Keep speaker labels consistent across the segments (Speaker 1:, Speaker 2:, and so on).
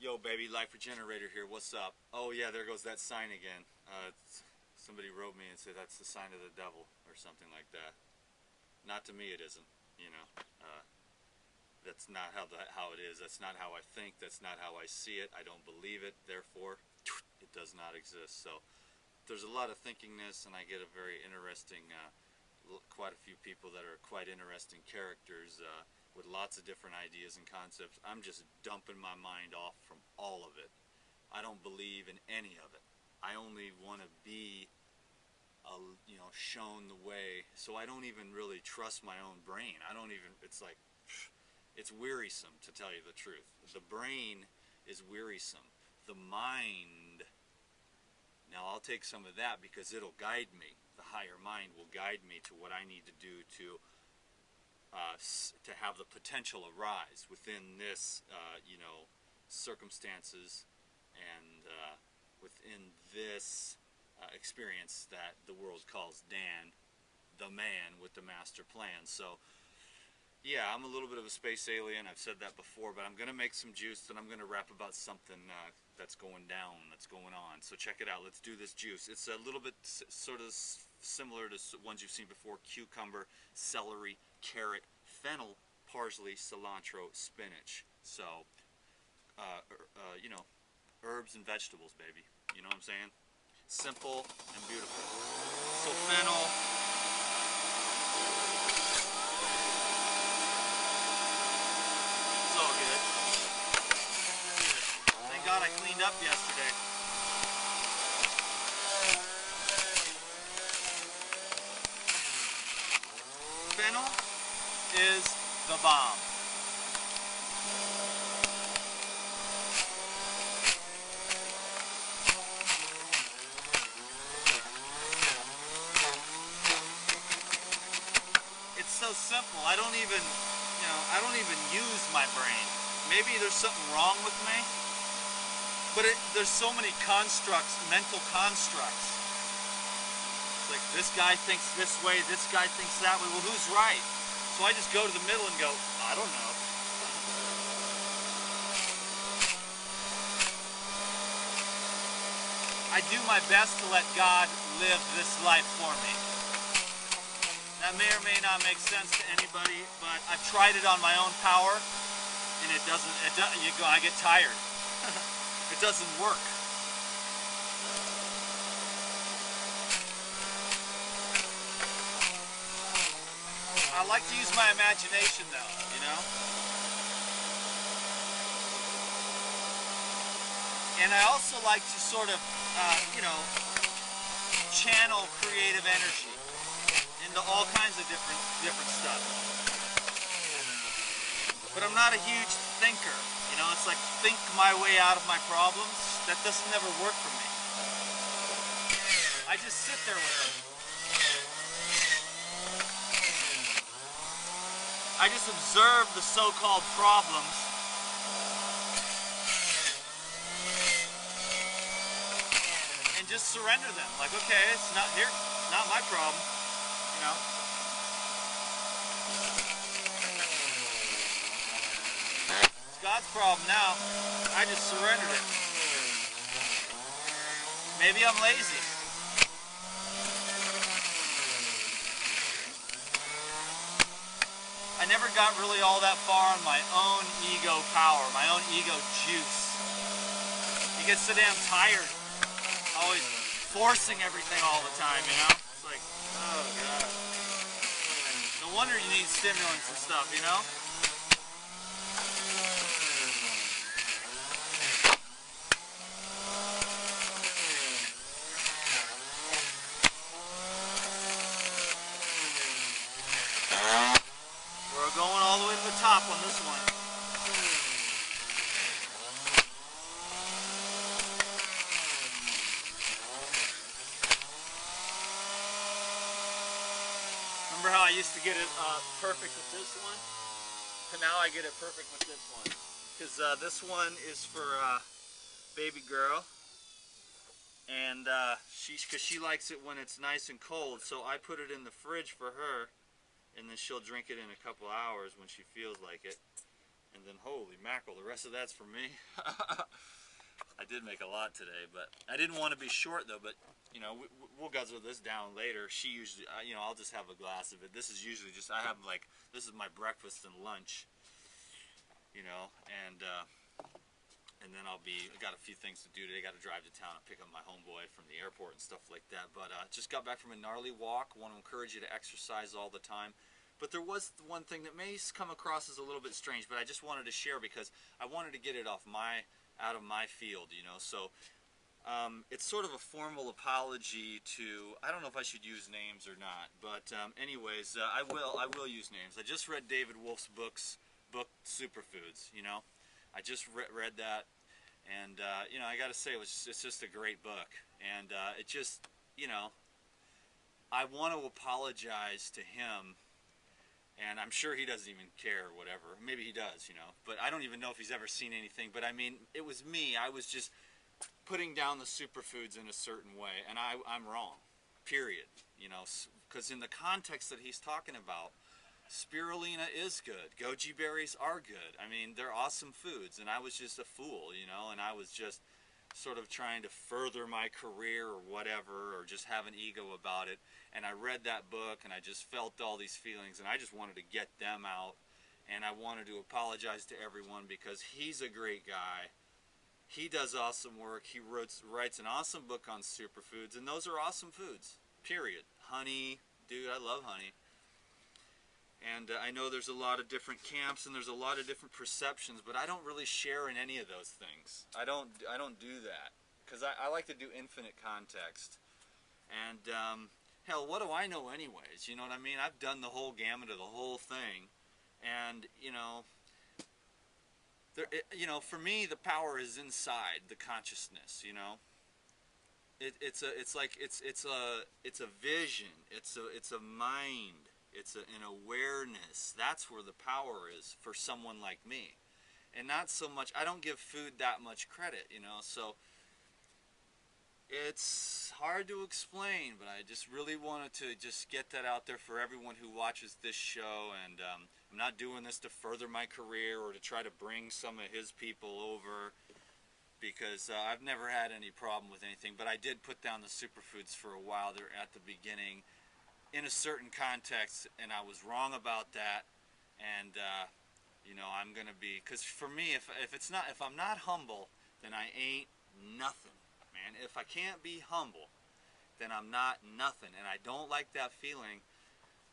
Speaker 1: Yo, baby, LifeRegenerator here. What's up? Oh, yeah, there goes that sign again. Somebody wrote me and said that's the sign of the devil or something like that. Not to me, it isn't. You know, that's not how it is. That's not how I think. That's not how I see it. I don't believe it. Therefore, it does not exist. So there's a lot of thinkingness, and I get a very interesting, quite a few people that are quite interesting characters with lots of different ideas and concepts. I'm just dumping my mind off from all of it. I don't believe in any of it. I only want to be, you know, shown the way. So I don't even really trust my own brain. I don't even. It's like, it's wearisome, to tell you the truth. The brain is wearisome. The mind. Now I'll take some of that because it'll guide me. The higher mind will guide me to what I need to do to have the potential arise within this, you know, circumstances and within this experience that the world calls Dan, the man with the master plan. So, yeah, I'm a little bit of a space alien. I've said that before, but I'm going to make some juice and I'm going to rap about something that's going down, that's going on. So check it out. Let's do this juice. It's a little bit sort of similar to ones you've seen before: cucumber, celery, carrot, fennel, parsley, cilantro, spinach. So, you know, herbs and vegetables, baby. You know what I'm saying? Simple and beautiful. So fennel. It's all good. Thank God I cleaned up yesterday. Fennel is the bomb. It's so simple. I don't even, you know, I don't even use my brain. Maybe there's something wrong with me, but there's so many constructs, mental constructs. It's like, this guy thinks this way, this guy thinks that way. Well, who's right? So I just go to the middle and go, I don't know. I do my best to let God live this life for me. That may or may not make sense to anybody, but I've tried it on my own power, and it doesn't. I get tired. It doesn't work. I like to use my imagination, though, you know? And I also like to sort of, you know, channel creative energy into all kinds of different stuff. But I'm not a huge thinker, you know? It's like, think my way out of my problems. That doesn't never work for me. I just sit there with them. I just observe the so-called problems and just surrender them. Like, okay, it's not here, not my problem, you know. It's God's problem now. I just surrendered it. Maybe I'm lazy. I never got really all that far on my own ego power, my own ego juice. You get so damn tired, always forcing everything all the time, you know? It's like, oh God. No wonder you need stimulants and stuff, you know? We're going all the way to the top on this one. Remember how I used to get it perfect with this one? And now I get it perfect with this one. Because this one is for baby girl. And because she likes it when it's nice and cold, so I put it in the fridge for her. And then she'll drink it in a couple hours when she feels like it. And then holy mackerel, the rest of that's for me. I did make a lot today, but I didn't want to be short though. But you know, we'll guzzle this down later. She usually, you know, I'll just have a glass of it. This is usually just, I have like, this is my breakfast and lunch, you know, and then I got a few things to do today. Got to drive to town and pick up my homeboy from the airport and stuff like that. But just got back from a gnarly walk. Want to encourage you to exercise all the time. But there was one thing that may come across as a little bit strange, but I just wanted to share because I wanted to get it out of my field, you know. So it's sort of a formal apology to, I don't know if I should use names or not, but anyways, I will use names. I just read David Wolfe's book Superfoods, you know. I just read that, and you know, I got to say it's just a great book, and it just, you know, I want to apologize to him. And I'm sure he doesn't even care or whatever. Maybe he does, you know. But I don't even know if he's ever seen anything. But I mean, it was me. I was just putting down the superfoods in a certain way. And I'm wrong. Period. You know, because in the context that he's talking about, spirulina is good. Goji berries are good. I mean, they're awesome foods. And I was just a fool, you know. And I was just sort of trying to further my career or whatever, or just have an ego about it. And I read that book and I just felt all these feelings, and I just wanted to get them out, and I wanted to apologize to everyone because he's a great guy. He does awesome work. He writes an awesome book on superfoods, and those are awesome foods, period. Honey, dude, I love honey. And I know there's a lot of different camps and there's a lot of different perceptions, but I don't really share in any of those things. I don't do that because I like to do infinite context. And hell, what do I know anyways? You know what I mean? I've done the whole gamut of the whole thing, and you know, for me, the power is inside the consciousness. You know, it's a vision. It's a mind. It's an awareness. That's where the power is for someone like me. And not so much, I don't give food that much credit, you know, so it's hard to explain, but I just really wanted to just get that out there for everyone who watches this show. And I'm not doing this to further my career or to try to bring some of his people over, because I've never had any problem with anything, but I did put down the superfoods for a while there at the beginning, in a certain context, and I was wrong about that. And you know, I'm gonna be, because for me, if I'm not humble, then I ain't nothing, man. If I can't be humble, then I'm not nothing. And I don't like that feeling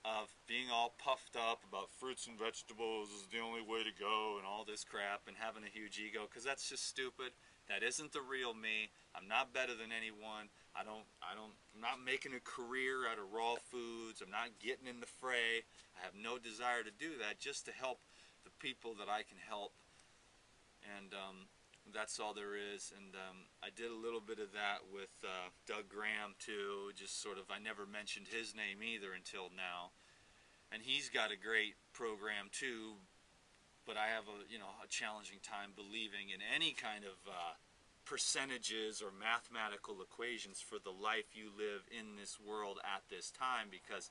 Speaker 1: of being all puffed up about fruits and vegetables is the only way to go and all this crap, and having a huge ego, because that's just stupid. That isn't the real me. I'm not better than anyone. I'm not making a career out of raw foods. I'm not getting in the fray. I have no desire to do that, just to help the people that I can help. And that's all there is. And I did a little bit of that with Doug Graham too. Just sort of, I never mentioned his name either until now. And he's got a great program too. But I have a challenging time believing in any kind of percentages or mathematical equations for the life you live in this world at this time, because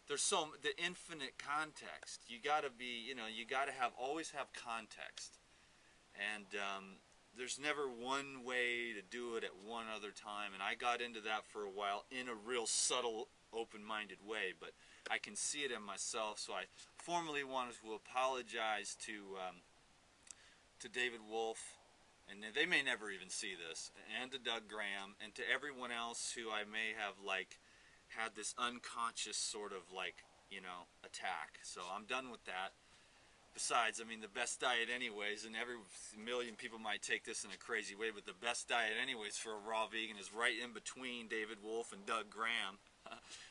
Speaker 1: there's the infinite context. You got to be, you got to always have context, and there's never one way to do it at one other time. And I got into that for a while in a real subtle, open-minded way, but I can see it in myself. So I formally wanted to apologize to David Wolfe, and they may never even see this, and to Doug Graham, and to everyone else who I may have had this unconscious sort of attack. So I'm done with that. Besides, I mean, the best diet anyways, and every million people might take this in a crazy way, but the best diet anyways for a raw vegan is right in between David Wolfe and Doug Graham.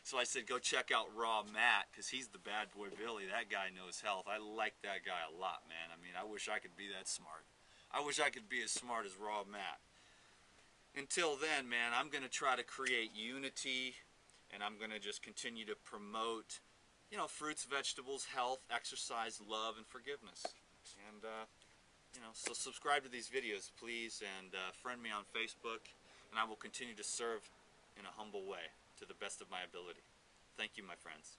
Speaker 1: So I said, go check out Raw Matt, because he's the bad boy Billy. That guy knows health. I like that guy a lot, man. I mean, I wish I could be that smart. I wish I could be as smart as Raw Matt. Until then, man, I'm going to try to create unity, and I'm going to just continue to promote, fruits, vegetables, health, exercise, love, and forgiveness. And, so subscribe to these videos, please, and friend me on Facebook, and I will continue to serve in a humble way, to the best of my ability. Thank you, my friends.